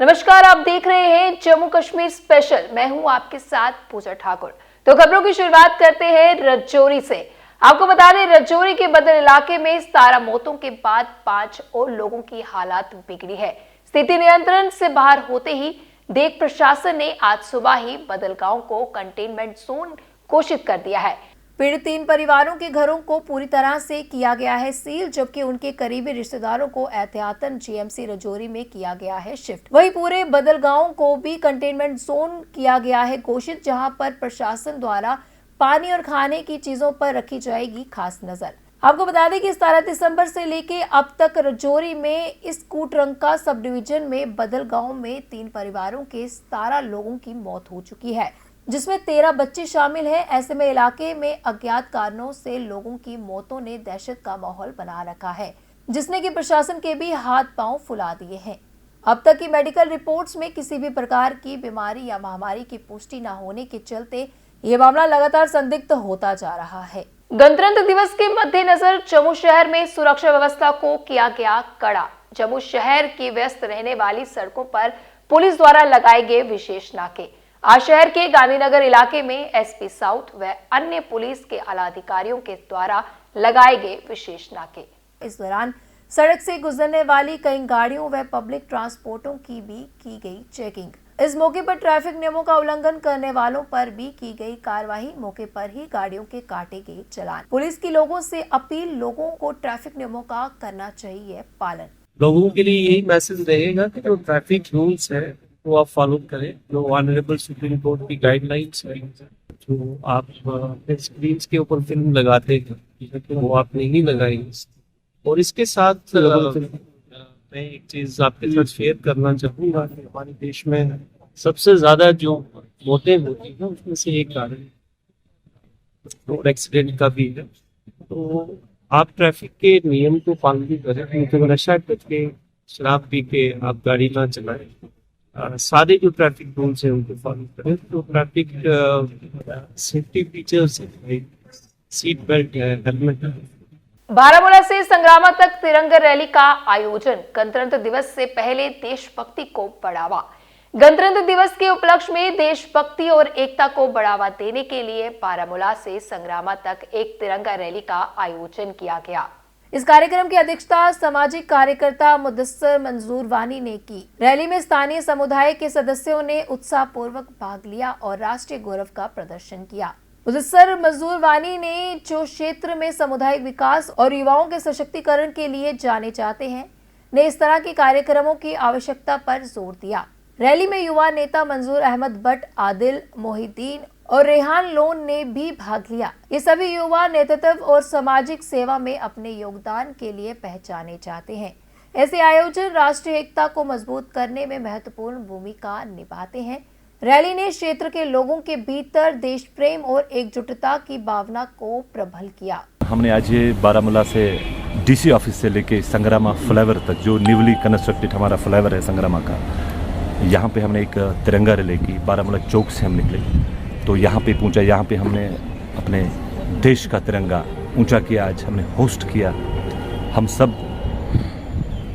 नमस्कार, आप देख रहे हैं जम्मू कश्मीर स्पेशल। मैं हूं आपके साथ पूजा ठाकुर। तो खबरों की शुरुआत करते हैं रजौरी से। आपको बता दें, रजौरी के बदल इलाके में 17 मौतों के बाद 5 और लोगों की हालत बिगड़ी है। स्थिति नियंत्रण से बाहर होते ही देख प्रशासन ने आज सुबह ही बदल गांव को कंटेनमेंट जोन घोषित कर दिया है। पीड़ित 3 परिवारों के घरों को पूरी तरह से किया गया है सील, जबकि उनके करीबी रिश्तेदारों को एहतियातन जीएमसी रजौरी में किया गया है शिफ्ट। वहीं पूरे बदल गांव को भी कंटेनमेंट जोन किया गया है घोषित, जहां पर प्रशासन द्वारा पानी और खाने की चीजों पर रखी जाएगी खास नजर। आपको बता दें कि 17 दिसंबर से लेके अब तक रजौरी में इस कूटरंका सब डिवीजन में बदल गांव में 3 परिवारों के 17 लोगों की मौत हो चुकी है, जिसमें 13 बच्चे शामिल हैं। ऐसे में इलाके में अज्ञात कारणों से लोगों की मौतों ने दहशत का माहौल बना रखा है, जिसने कि प्रशासन के भी हाथ पांव फुला दिए हैं। अब तक की मेडिकल रिपोर्ट्स में किसी भी प्रकार की बीमारी या महामारी की पुष्टि न होने के चलते ये मामला लगातार संदिग्ध होता जा रहा है। गणतंत्र दिवस के मद्देनजर जम्मू शहर में सुरक्षा व्यवस्था को किया गया कड़ा। जम्मू शहर की व्यस्त रहने वाली सड़कों पर पुलिस द्वारा लगाए गए विशेष नाके। आज शहर के गांधीनगर इलाके में एसपी साउथ व अन्य पुलिस के आला अधिकारियों के द्वारा लगाए गए विशेष नाके। इस दौरान सड़क से गुजरने वाली कई गाड़ियों व पब्लिक ट्रांसपोर्टों की भी की गई चेकिंग। इस मौके पर ट्रैफिक नियमों का उल्लंघन करने वालों पर भी की गई कार्रवाई। मौके पर ही गाड़ियों के काटे गए चालान। पुलिस की लोगों से अपील, लोगों को ट्रैफिक नियमों का करना चाहिए पालन। लोगों के लिए यही मैसेज रहेगा कि जो ट्रैफिक रूल्स है वो आप फॉलो करें। जो ऑनरेबल सुप्रीम कोर्ट की गाइडलाइंस है, जो आप स्क्रीन के ऊपर फिल्म लगाते हैं वो आप नहीं लगाएंगे। और इसके साथ मैं एक चीज आपके साथ शेयर करना चाहूँगा कि हमारे देश में सबसे ज्यादा जो मौतें होती हैं उसमें से एक कारण रोड एक्सीडेंट का भी है। तो आप ट्रैफिक के नियम को पालन करें, क्योंकि नशा करके शराब पी के आप गाड़ी ना चलाएं। सारे जो ट्रैफिक रूल्स हैं उनको फॉलो करें। तो ट्रैफिक सेफ्टी फीचर्स है, सीट बेल्ट है, हेलमेट है। बारामूला से संग्रामा तक तिरंगा रैली का आयोजन। गणतंत्र दिवस से पहले देशभक्ति को बढ़ावा। गणतंत्र दिवस के उपलक्ष्य में देशभक्ति और एकता को बढ़ावा देने के लिए बारामूला से संग्रामा तक एक तिरंगा रैली का आयोजन किया गया। इस कार्यक्रम की अध्यक्षता सामाजिक कार्यकर्ता मुदस्सर मंजूर वानी ने की। रैली में स्थानीय समुदाय के सदस्यों ने उत्साहपूर्वक भाग लिया और राष्ट्रीय गौरव का प्रदर्शन किया। मुदस्सर मंजूर वानी ने जो क्षेत्र में सामुदायिक विकास और युवाओं के सशक्तिकरण के लिए जाने जाते हैं, ने इस तरह के कार्यक्रमों की आवश्यकता पर जोर दिया। रैली में युवा नेता मंजूर अहमद भट्ट, आदिल मोहिद्दीन और रेहान लोन ने भी भाग लिया। ये सभी युवा नेतृत्व और सामाजिक सेवा में अपने योगदान के लिए पहचाने जाते हैं। ऐसे आयोजन राष्ट्रीय एकता को मजबूत करने में महत्वपूर्ण भूमिका निभाते हैं। रैली ने क्षेत्र के लोगों के भीतर देश प्रेम और एकजुटता की भावना को प्रबल किया। हमने आज ये बारामूला से डीसी ऑफिस से लेके संग्रामा फ्लाईओवर तक, जो न्यूली कंस्ट्रक्टेड हमारा फ्लाईओवर है संग्रामा का, यहाँ पे हमने एक तिरंगा रैली की। बारामूला चौक से हम निकले तो यहाँ पे पहुँचा। यहाँ पे हमने अपने देश का तिरंगा ऊंचा किया। आज हमने होस्ट किया। हम सब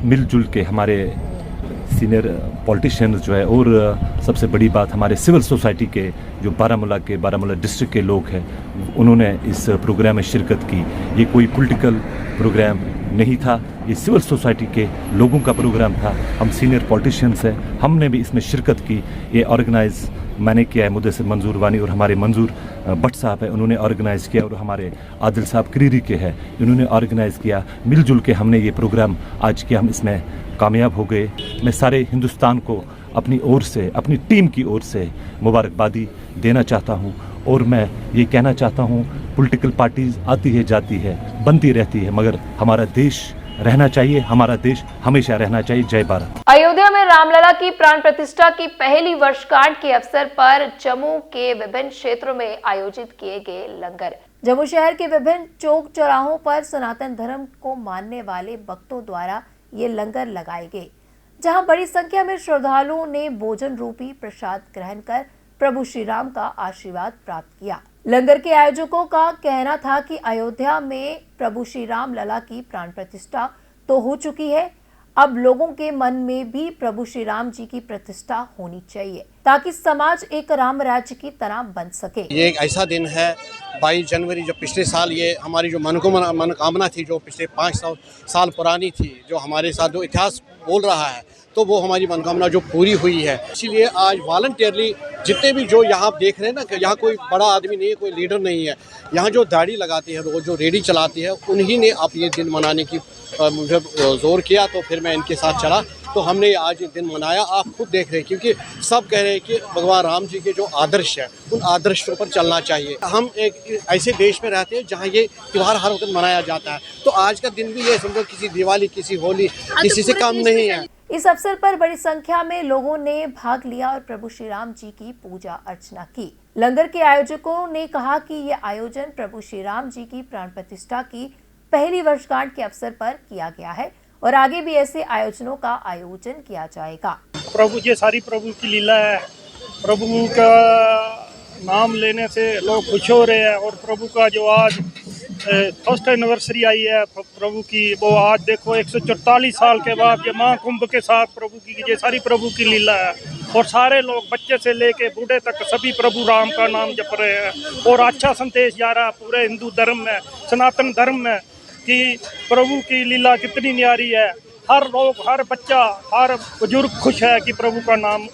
मिलजुल के, हमारे सीनियर पॉलिटिशियंस जो है, और सबसे बड़ी बात हमारे सिविल सोसाइटी के जो बारामूला डिस्ट्रिक्ट के लोग हैं, उन्होंने इस प्रोग्राम में शिरकत की। ये कोई पॉलिटिकल प्रोग्राम नहीं था, ये सिविल सोसाइटी के लोगों का प्रोग्राम था। हम सीनियर पॉलिटिशियंस हैं, हमने भी इसमें शिरकत की। ये ऑर्गेनाइज मैंने किया है, मुदस्सिर मंजूर वानी और हमारे मंजूर भट्ट साहब है, उन्होंने ऑर्गेनाइज़ किया, और हमारे आदिल साहब क्रीरी के हैं, इन्होंने ऑर्गेनाइज़ किया। मिलजुल के हमने ये प्रोग्राम आज किया, हम इसमें कामयाब हो गए। मैं सारे हिंदुस्तान को अपनी ओर से, अपनी टीम की ओर से मुबारकबादी देना चाहता हूँ। और मैं ये कहना चाहता हूँ, पॉलिटिकल पार्टीज आती है जाती है, बनती रहती है, मगर हमारा देश रहना चाहिए, हमारा देश हमेशा रहना चाहिए। जय भारत। अयोध्या में रामलला की प्राण प्रतिष्ठा की पहली वर्षगांठ के अवसर पर जम्मू के विभिन्न क्षेत्रों में आयोजित किए गए लंगर। जम्मू शहर के विभिन्न चौक चौराहों पर सनातन धर्म को मानने वाले भक्तों द्वारा ये लंगर लगाए गए, जहां बड़ी संख्या में श्रद्धालुओं ने भोजन रूपी प्रसाद ग्रहण कर प्रभु श्री राम का आशीर्वाद प्राप्त किया। लंगर के आयोजकों का कहना था कि अयोध्या में प्रभु श्री राम लला की प्राण प्रतिष्ठा तो हो चुकी है, अब लोगों के मन में भी प्रभु श्री राम जी की प्रतिष्ठा होनी चाहिए ताकि समाज एक राम राज्य की तरह बन सके। ये एक ऐसा दिन है 22 जनवरी, जो पिछले साल ये हमारी जो मनोकामना थी, जो पिछले 500 साल पुरानी थी, जो हमारे साथ जो इतिहास बोल रहा है, तो वो हमारी मनोकामना जो पूरी हुई है। इसीलिए आज वॉलंटियरली जितने भी जो यहाँ देख रहे हैं ना, कि यहाँ कोई बड़ा आदमी नहीं है, कोई लीडर नहीं है, यहाँ जो दाढ़ी लगाती है, वो जो रेडी चलाती है, उन्हीं ने अब ये दिन मनाने की मुझे जोर किया, तो फिर मैं इनके साथ चला, तो हमने आज ये दिन मनाया। आप खुद देख रहे हैं, क्योंकि सब कह रहे हैं कि भगवान राम जी के जो आदर्श है, उन आदर्शों पर चलना चाहिए। हम एक ऐसे देश में रहते हैं जहाँ ये त्यौहार हर वक्त मनाया जाता है, तो आज का दिन भी ये समझो किसी दिवाली, किसी होली, किसी से कम नहीं है। इस अवसर पर बड़ी संख्या में लोगों ने भाग लिया और प्रभु श्री राम जी की पूजा अर्चना की। लंगर के आयोजकों ने कहा कि ये आयोजन प्रभु श्री राम जी की प्राण प्रतिष्ठा की पहली वर्षगांठ के अवसर पर किया गया है और आगे भी ऐसे आयोजनों का आयोजन किया जाएगा। प्रभु जी सारी प्रभु की लीला है, प्रभु का नाम लेने से लोग खुश हो रहे हैं और प्रभु का जो आज फर्स्ट एनिवर्सरी आई है प्रभु की, वो आज देखो 144 साल के बाद ये महाकुंभ के साथ प्रभु की ये सारी प्रभु की लीला है और सारे लोग बच्चे से लेके बूढ़े तक सभी प्रभु राम का नाम जप रहे हैं और अच्छा संदेश जा रहा है पूरे हिंदू धर्म में, सनातन धर्म में, कि प्रभु की लीला कितनी न्यारी है। हर लोग, हर बच्चा, हर बुजुर्ग खुश है कि प्रभु का नाम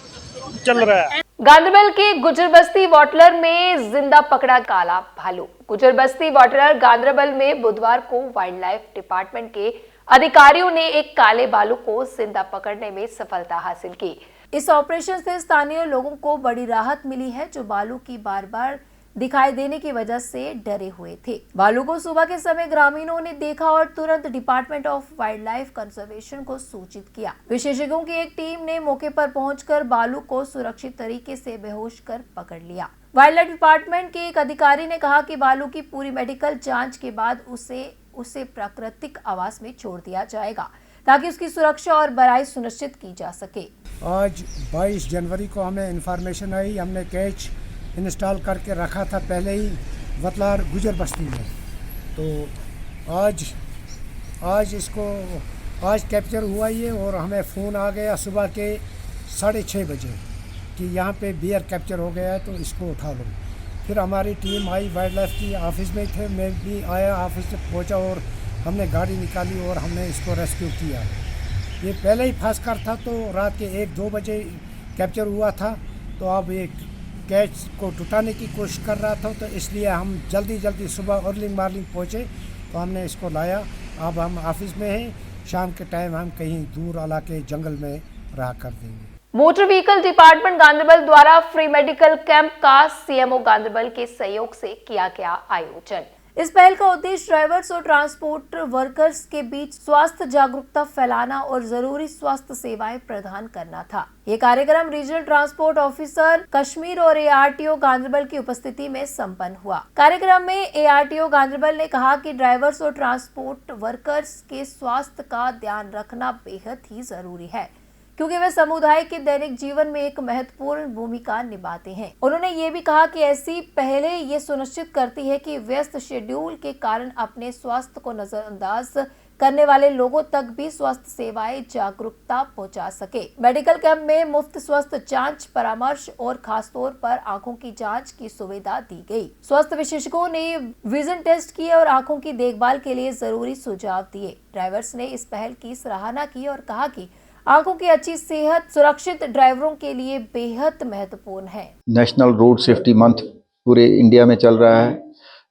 चल रहा है। गांधरबल के गुजर बस्ती वाटलर में जिंदा पकड़ा काला भालू। गुजर बस्ती वाटलर गांधरबल में बुधवार को वाइल्ड लाइफ डिपार्टमेंट के अधिकारियों ने एक काले भालू को जिंदा पकड़ने में सफलता हासिल की। इस ऑपरेशन से स्थानीय लोगों को बड़ी राहत मिली है, जो भालू की बार बार दिखाई देने की वजह से डरे हुए थे। भालू को सुबह के समय ग्रामीणों ने देखा और तुरंत department of wild life conservation को सूचित किया। विशेषज्ञों की एक टीम ने मौके पर पहुंचकर भालू को सुरक्षित तरीके से बेहोश कर पकड़ लिया। वाइल्ड लाइफ डिपार्टमेंट के एक अधिकारी ने कहा कि भालू की पूरी मेडिकल जांच के बाद उसे प्राकृतिक आवास में छोड़ दिया जाएगा ताकि उसकी सुरक्षा और भलाई सुनिश्चित की जा सके। आज 22 जनवरी को हमें इंफॉर्मेशन आई, हमने कैच इंस्टॉल करके रखा था पहले ही वतलार गुजर बस्ती में, तो आज कैप्चर हुआ ये और हमें फ़ोन आ गया सुबह के 6:30 बजे कि यहाँ पे बियर कैप्चर हो गया है, तो इसको उठा लो। फिर हमारी टीम आई, वाइल्ड लाइफ की ऑफिस में थे, मैं भी आया, ऑफिस से पहुँचा और हमने गाड़ी निकाली और हमने इसको रेस्क्यू किया। ये पहले ही फंस कर था, तो रात के 1-2 बजे कैप्चर हुआ था, तो अब एक कैच को टुटाने की कोशिश कर रहा था, तो इसलिए हम जल्दी सुबह अर्ली मॉर्निंग पहुँचे, तो हमने इसको लाया। अब हम ऑफिस में हैं, शाम के टाइम हम कहीं दूर इलाके जंगल में रहा कर देंगे। मोटर व्हीकल डिपार्टमेंट गांधरबल द्वारा फ्री मेडिकल कैंप का सीएमओ गांधरबल के सहयोग से किया गया आयोजन। इस पहल का उद्देश्य ड्राइवर्स और ट्रांसपोर्ट वर्कर्स के बीच स्वास्थ्य जागरूकता फैलाना और जरूरी स्वास्थ्य सेवाएं प्रदान करना था। ये कार्यक्रम रीजनल ट्रांसपोर्ट ऑफिसर कश्मीर और एआरटीओ गांधरबल की उपस्थिति में संपन्न हुआ। कार्यक्रम में एआरटीओ गांधरबल ने कहा कि ड्राइवर्स और ट्रांसपोर्ट वर्कर्स के स्वास्थ्य का ध्यान रखना बेहद ही जरूरी है, क्योंकि वे समुदाय के दैनिक जीवन में एक महत्वपूर्ण भूमिका निभाते हैं। उन्होंने ये भी कहा कि ऐसी पहले ये सुनिश्चित करती है कि व्यस्त शेड्यूल के कारण अपने स्वास्थ्य को नजरअंदाज करने वाले लोगों तक भी स्वास्थ्य सेवाएं जागरूकता पहुंचा सके। मेडिकल कैंप में मुफ्त स्वास्थ्य जांच, परामर्श और खासतौर पर आंखों की जांच की सुविधा दी गई। स्वास्थ्य विशेषज्ञों ने विजन टेस्ट किए और आंखों की देखभाल के लिए जरूरी सुझाव दिए। ड्राइवर्स ने इस पहल की सराहना की और कहा कि आंखों की अच्छी सेहत सुरक्षित ड्राइवरों के लिए बेहद महत्वपूर्ण है। नेशनल रोड सेफ्टी मंथ पूरे इंडिया में चल रहा है।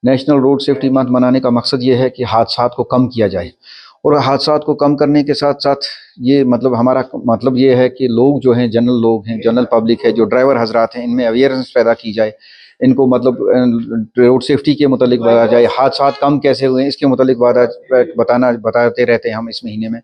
नेशनल रोड सेफ्टी मंथ मनाने का मकसद ये है कि हादसात को कम किया जाए, और हादसात को कम करने के साथ साथ ये हमारा मतलब ये है कि लोग जो हैं, जनरल लोग हैं, जनरल पब्लिक है, जो ड्राइवर हजरात हैं, इनमें अवेयरनेस पैदा की जाए, इनको रोड सेफ्टी के मुतालिक बताया जाए, हादसात कम कैसे हुए इसके मुतालिक बताते रहते हैं हम इस महीने में।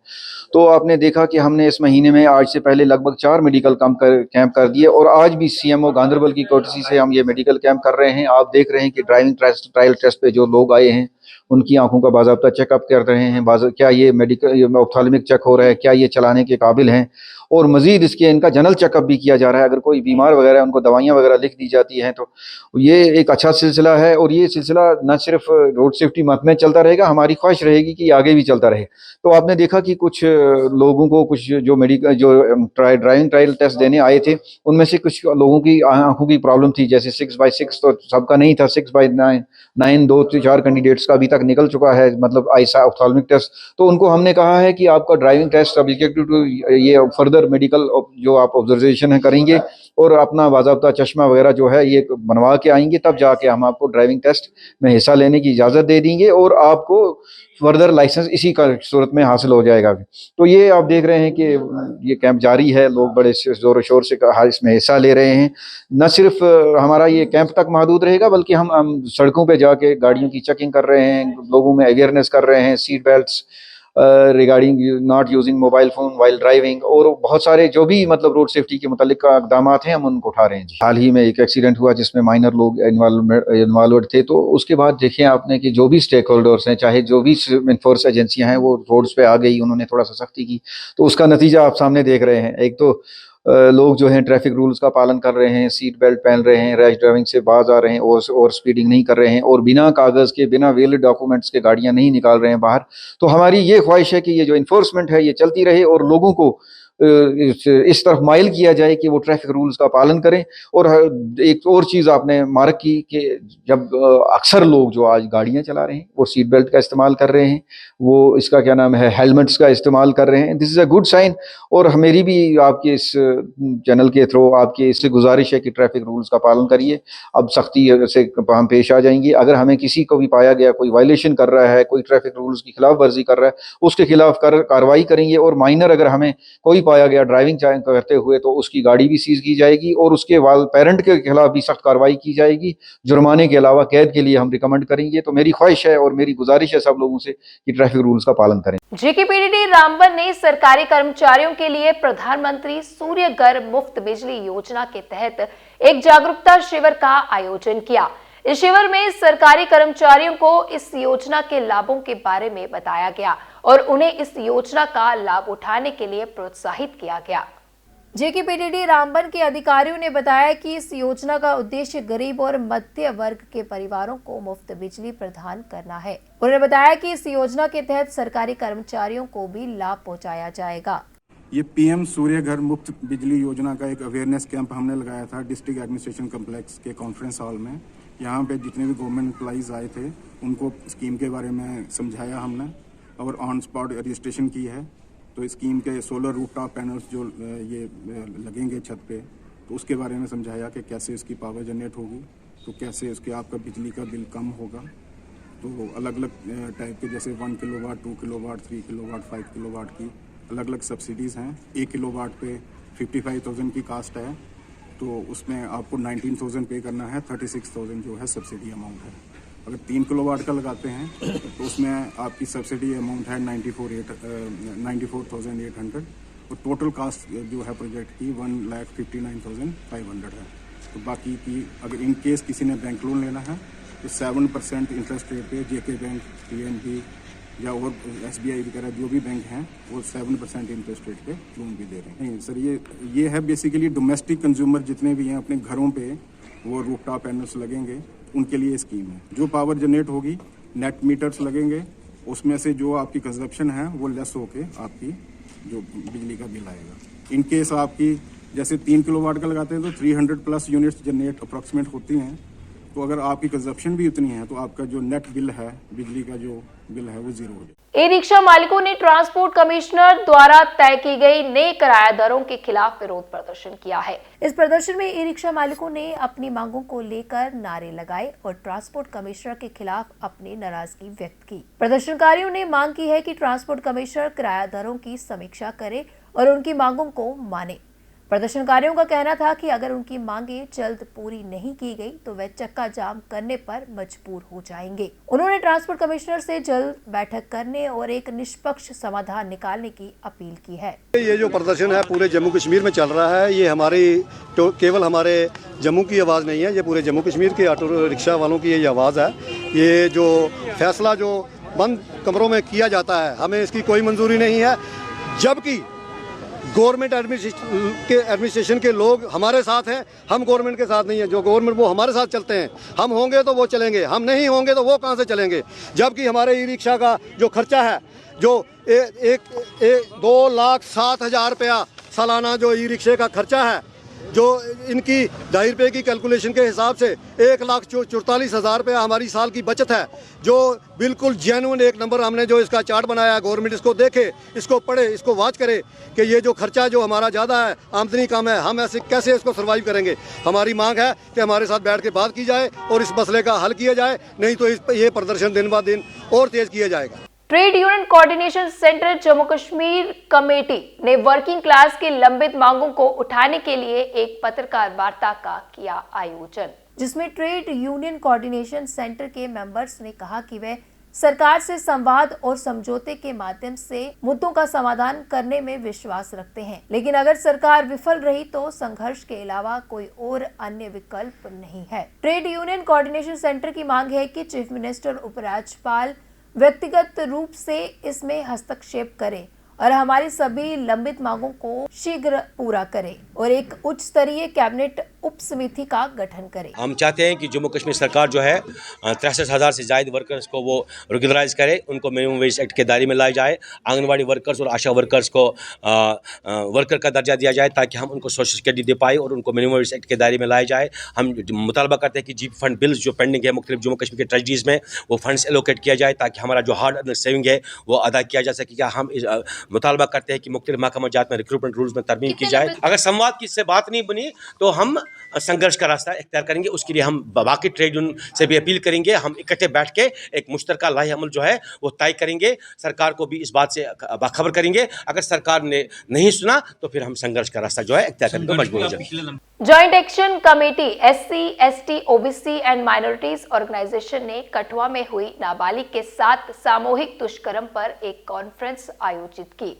तो आपने देखा कि हमने इस महीने में आज से पहले लगभग 4 मेडिकल कैंप कर दिए, और आज भी सीएमओ गांधरबल की कोर्टसी से हम ये मेडिकल कैंप कर रहे हैं। आप देख रहे हैं कि ड्राइविंग ट्रायल टेस्ट पे जो लोग आए हैं, उनकी आंखों का बाज़ाब्ता चेकअप कर रहे हैं, क्या ये मेडिकल ऑप्थेल्मिक चेक हो रहा है, क्या ये चलाने के काबिल हैं, और मज़ीद इसके इनका जनरल चेकअप भी किया जा रहा है। अगर कोई बीमार वगैरह है उनको दवाइयाँ वगैरह लिख दी जाती हैं, तो ये एक अच्छा सिलसिला है। और ये सिलसिला न सिर्फ रोड सेफ्टी मंथ में चलता रहेगा, हमारी ख्वाहिश रहेगी कि आगे भी चलता रहे। तो आपने देखा कि कुछ लोगों को, कुछ जो मेडिकल जो ड्राइविंग ट्रायल टेस्ट देने आए थे, उनमें से कुछ लोगों की आंखों की प्रॉब्लम थी, जैसे 6/6 तो सबका नहीं था, 6/9 2 से 4 कैंडिडेट्स का अभी तक निकल चुका है, मतलब आईसा ऑप्थेल्मिक टेस्ट। तो उनको हमने कहा है कि आपका ड्राइविंग टेस्ट सब्जेक्ट टू ये फर्दर मेडिकल जो आप ऑब्जर्वेशन है करेंगे और अपना बाज़ाब्ता चश्मा वगैरह जो है ये बनवा के आएंगे, तब जाके हम आपको ड्राइविंग टेस्ट में हिस्सा लेने की इजाज़त दे देंगे और आपको फर्दर लाइसेंस इसी का सूरत में हासिल हो जाएगा। तो ये आप देख रहे हैं कि ये कैंप जारी है, लोग बड़े ज़ोर शोर से इसमें हिस्सा ले रहे हैं। न सिर्फ हमारा ये कैंप तक महदूद रहेगा, बल्कि हम सड़कों पे जाके गाड़ियों की चेकिंग कर रहे हैं, लोगों में अवेयरनेस कर रहे हैं, seat belts regarding not using mobile phone while driving, और बहुत सारे जो भी मतलब रोड सेफ्टी के मुतालिक इक़दाम हैं हम उनको उठा रहे हैं। हाल ही में एक एक्सीडेंट हुआ जिसमें माइनर लोग इन्वॉल्व थे। तो उसके बाद देखें आपने कि जो भी स्टेक होल्डर्स हैं, चाहे जो भी फोर्स एजेंसियां हैं, वो रोड्स पे आ गई, उन्होंने थोड़ा सा सख्ती की, तो उसका नतीजा आप सामने देख रहे हैं। एक तो लोग जो हैं ट्रैफिक रूल्स का पालन कर रहे हैं, सीट बेल्ट पहन रहे हैं, रैश ड्राइविंग से बाज आ रहे हैं और स्पीडिंग नहीं कर रहे हैं, और बिना कागज़ के, बिना वैलिड डॉक्यूमेंट्स के गाड़ियां नहीं निकाल रहे हैं बाहर। तो हमारी ये ख्वाहिश है कि ये जो इन्फोर्समेंट है ये चलती रहे और लोगों को इस तरफ माइल किया जाए कि वो ट्रैफिक रूल्स का पालन करें। और एक और चीज़ आपने मार्क की कि जब अक्सर लोग जो आज गाड़ियां चला रहे हैं वो सीट बेल्ट का इस्तेमाल कर रहे हैं, वो इसका क्या नाम है, हेलमेट्स का इस्तेमाल कर रहे हैं। This is a good sign. और मेरी भी आपके इस चैनल के थ्रू आपके इससे गुजारिश है कि ट्रैफिक रूल्स का पालन करिए। अब सख्ती से हम पेश आ जाएंगे। अगर हमें किसी को भी पाया गया कोई वायलेशन कर रहा है, कोई ट्रैफिक रूल्स की खिलाफ वर्जी कर रहा है, उसके खिलाफ कार्रवाई करेंगे। और माइनर अगर हमें कोई पाया गया ड्राइविंग करते हुए तो उसकी गाड़ी भी सीज की जाएगी और उसके पेरेंट के खिलाफ भी सख्त कार्रवाई की जाएगी। जुर्माने के अलावा कैद के लिए हम रिकमेंड करेंगे। तो मेरी ख्वाहिश है और मेरी गुजारिश है सब लोगों से कि ट्रैफिक रूल्स का पालन करें। जेकेपीडीडी रामबन ने सरकारी कर्मचारियों के लिए प्रधानमंत्री सूर्य घर मुफ्त बिजली योजना के तहत एक जागरूकता शिविर का आयोजन किया। इस शिविर में सरकारी कर्मचारियों को इस योजना के लाभों के बारे में बताया गया और उन्हें इस योजना का लाभ उठाने के लिए प्रोत्साहित किया गया। जेकेपीडीडी रामबन के अधिकारियों ने बताया कि इस योजना का उद्देश्य गरीब और मध्य वर्ग के परिवारों को मुफ्त बिजली प्रदान करना है। उन्होंने बताया कि इस योजना के तहत सरकारी कर्मचारियों को भी लाभ पहुंचाया जाएगा। ये पीएम सूर्य घर मुफ्त बिजली योजना का एक अवेयरनेस कैंप हमने लगाया था डिस्ट्रिक्ट एडमिनिस्ट्रेशन कम्प्लेक्स के कॉन्फ्रेंस हॉल में। यहाँ पे जितने भी गवर्नमेंट एम्प्लॉइज आए थे उनको स्कीम के बारे में समझाया हमने और ऑन स्पॉट रजिस्ट्रेशन की है। तो स्कीम के सोलर रूफटॉप पैनल्स जो ये लगेंगे छत पे, तो उसके बारे में समझाया कि कैसे इसकी पावर जनरेट होगी, तो कैसे उसके आपका बिजली का बिल कम होगा। तो अलग अलग टाइप के जैसे 1 किलोवाट, 2 किलोवाट, 3 किलोवाट, 5 किलोवाट की अलग अलग सब्सिडीज़ हैं। 1 किलोवाट पे 55,000 की कास्ट है, तो उसमें आपको 19,000 पे करना है, 36,000 जो है सब्सिडी अमाउंट है। अगर 3 किलोवाट का लगाते हैं तो उसमें आपकी सब्सिडी अमाउंट है 94,800 और टोटल कास्ट जो है प्रोजेक्ट की 1,59,500 है। तो बाकी की अगर इन केस किसी ने बैंक लोन लेना है तो 7% इंटरेस्ट रेट पे जेके बैंक, पीएनबी या और एसबीआई वगैरह जो भी बैंक हैं वो 7% इंटरेस्ट रेट पे लोन भी दे रहे हैं। नहीं सर, ये है बेसिकली डोमेस्टिक कंज्यूमर जितने भी हैं अपने घरों पे वो रूफटॉप पैनल्स लगेंगे, उनके लिए स्कीम है। जो पावर जनरेट होगी, नेट मीटर्स लगेंगे, उसमें से जो आपकी कंजप्शन है वो लेस होके आपकी जो बिजली का बिल आएगा। इन केस आपकी जैसे 3 किलोवाट का लगाते हैं तो 300 प्लस यूनिट्स जनरेट अप्रॉक्सीमेट होती हैं। तो अगर आपकी कंजप्शन भी उतनी है तो आपका जो नेट बिल है, बिजली का जो बिल है वो जीरो हो जाए। ई रिक्शा मालिकों ने ट्रांसपोर्ट कमिश्नर द्वारा तय की गई नई किराया दरों के खिलाफ विरोध प्रदर्शन किया है। इस प्रदर्शन में ई रिक्शा मालिकों ने अपनी मांगों को लेकर नारे लगाए और ट्रांसपोर्ट कमिश्नर के खिलाफ अपनी नाराजगी व्यक्त की। प्रदर्शनकारियों ने मांग की है कि ट्रांसपोर्ट कमिश्नर किराया दरों की समीक्षा करे और उनकी मांगों को माने। प्रदर्शनकारियों का कहना था कि अगर उनकी मांगें जल्द पूरी नहीं की गई तो वे चक्का जाम करने पर मजबूर हो जाएंगे। उन्होंने ट्रांसपोर्ट कमिश्नर से जल्द बैठक करने और एक निष्पक्ष समाधान निकालने की अपील की है। ये जो प्रदर्शन है पूरे जम्मू कश्मीर में चल रहा है, ये हमारी केवल हमारे जम्मू की आवाज़ नहीं है, ये पूरे जम्मू कश्मीर के ऑटो रिक्शा वालों की ये आवाज़ है। ये जो फैसला जो बंद कमरों में किया जाता है, हमें इसकी कोई मंजूरी नहीं है। गवर्नमेंट एडमिनिस्ट्रेशन के लोग हमारे साथ हैं, हम गवर्नमेंट के साथ नहीं है। जो गवर्नमेंट वो हमारे साथ चलते हैं, हम होंगे तो वो चलेंगे, हम नहीं होंगे तो वो कहाँ से चलेंगे। जबकि हमारे ई रिक्शा का जो खर्चा है, जो 2,07,000 रुपया सालाना जो ई रिक्शे का खर्चा है, जो इनकी 2.5 रुपये की कैलकुलेशन के हिसाब से 1,44,000 रुपया हमारी साल की बचत है, जो बिल्कुल जेन्युइन एक नंबर हमने जो इसका चार्ट बनाया है। गवर्नमेंट इसको देखे, इसको पढ़े, इसको वॉच करे कि ये जो खर्चा जो हमारा ज़्यादा है, आमदनी कम है, हम ऐसे कैसे इसको सर्वाइव करेंगे। हमारी मांग है कि हमारे साथ बैठ के बात की जाए और इस मसले का हल किया जाए, नहीं तो ये प्रदर्शन दिन ब दिन और तेज़ किया जाएगा। Trade union coordination centre Jammu Kashmir committee ने वर्किंग क्लास की लंबित मांगों को उठाने के लिए एक पत्रकार वार्ता का किया आयोजन, जिसमें ट्रेड यूनियन कोऑर्डिनेशन सेंटर के मेंबर्स ने कहा कि वे सरकार से संवाद और समझौते के माध्यम से मुद्दों का समाधान करने में विश्वास रखते हैं, लेकिन अगर सरकार विफल रही तो संघर्ष के अलावा कोई और अन्य विकल्प नहीं है। ट्रेड यूनियन कोऑर्डिनेशन सेंटर की मांग है कि चीफ मिनिस्टर, उपराज्यपाल व्यक्तिगत रूप से इसमें हस्तक्षेप करे और हमारी सभी लंबित मांगों को शीघ्र पूरा करे और एक उच्च स्तरीय कैबिनेट उप समिति का गठन करे। हम चाहते हैं कि जम्मू कश्मीर सरकार जो है 63,000 से ज़्यादा वर्कर्स को वो रेगुलराइज करे, उनको मिनिमम वेज एक्ट के दायरे में लाया जाए। आंगनवाड़ी वर्कर्स और आशा वर्कर्स को वर्कर का दर्जा दिया जाए ताकि हम उनको सोशल सिक्योरिटी दे पाए और उनको मिनिमम वेज एक्ट के दायरे में लाया जाए। हम मुतालबा करते हैं कि जीपी फंड बिल्स जो पेंडिंग है मुख्तलिफ जम्मू कश्मीर के ट्रेजरीज में, वो फंड्स एलोकेट किया जाए ताकि हमारा जो हार्ड अर्न सेविंग है वो अदा किया जा सके। हम मुतालबा करते हैं कि मुख्तलिफ महकमा जात में रिक्रूटमेंट रूल्स में तरमीम की जाए। अगर संवाद की इससे बात नहीं बनी तो हम संघर्ष का रास्ता इख्तियार करेंगे। उसके लिए हम बाकी ट्रेड यूनियन से भी अपील करेंगे, हम इकट्ठे बैठ के एक मुश्तरका लाहे अमल जो है वो तय करेंगे, सरकार को भी इस बात से बाखबर करेंगे। अगर सरकार ने नहीं सुना तो फिर हम संघर्ष का रास्ता जो है इख्तियार करने को मजबूर हो जाएंगे। Joint action committee SC, ST, OBC and minorities organisation ने कठुआ में हुई नाबालिग के साथ सामूहिक दुष्कर्म पर एक कॉन्फ्रेंस आयोजित की।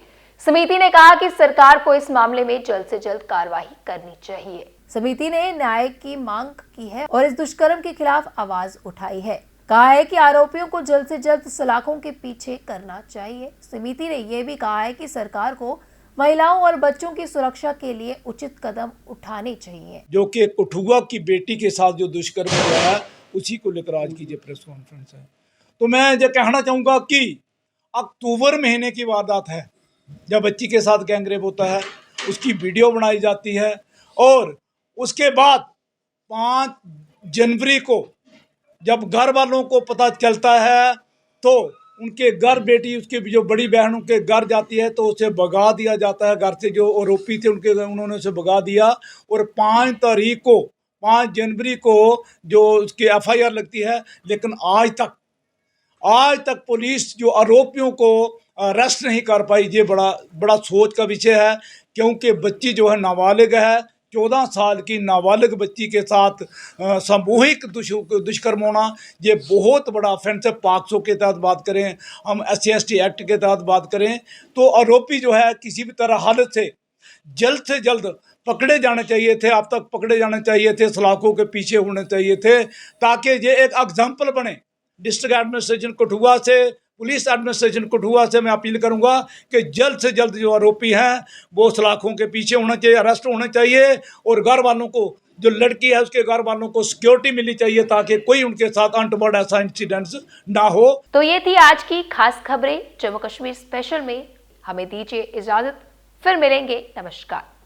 समिति ने कहा कि सरकार को इस मामले में जल्द से जल्द कार्रवाई करनी चाहिए। समिति ने न्याय की मांग की है और इस दुष्कर्म के खिलाफ आवाज उठाई है। कहा है कि आरोपियों को जल्द से जल्द सलाखों के पीछे करना चाहिए। समिति ने यह भी कहा है कि सरकार को महिलाओं और बच्चों की सुरक्षा के लिए उचित कदम उठाने चाहिए। जो कि कठुआ की बेटी के साथ जो दुष्कर्म हुआ है उसी को लेकर आज की जो प्रेस कॉन्फ्रेंस है, तो मैं ये कहना चाहूँगा कि अक्टूबर महीने की वारदात है जब बच्ची के साथ गैंगरेप होता है, उसकी वीडियो बनाई जाती है और उसके बाद 5 जनवरी को जब घर वालों को पता चलता है तो उनके घर बेटी उसके जो बड़ी बहनों के घर जाती है तो उसे भगा दिया जाता है। घर से जो आरोपी थे उन्होंने उसे भगा दिया और 5 जनवरी को जो उसकी FIR लगती है, लेकिन आज तक पुलिस जो आरोपियों को अरेस्ट नहीं कर पाई। ये बड़ा सोच का विषय है, क्योंकि बच्ची जो है नाबालिग है, 14 साल की नाबालिग बच्ची के साथ सामूहिक दुष्कर्म होना ये बहुत बड़ा ऑफेंस है। पॉक्सो के तहत बात करें, हम SC ST एक्ट के तहत बात करें तो आरोपी जो है किसी भी तरह हालत से जल्द पकड़े जाने चाहिए थे। अब तक पकड़े जाने चाहिए थे, सलाखों के पीछे होने चाहिए थे, ताकि ये एक एग्जाम्पल बने। डिस्ट्रिक्ट एडमिनिस्ट्रेशन कठुआ से, पुलिस एडमिनिस्ट्रेशन कठुआ से मैं अपील करूंगा कि जल्द से जल्द जो आरोपी हैं वो सलाखों के पीछे होना चाहिए, अरेस्ट होने चाहिए और घर वालों को, जो लड़की है उसके घर वालों को सिक्योरिटी मिलनी चाहिए ताकि कोई उनके साथ अनटोवर्ड ऐसा इंसिडेंट्स ना हो। तो ये थी आज की खास खबरें जम्मू कश्मीर स्पेशल में। हमें दीजिए इजाजत, फिर मिलेंगे। नमस्कार।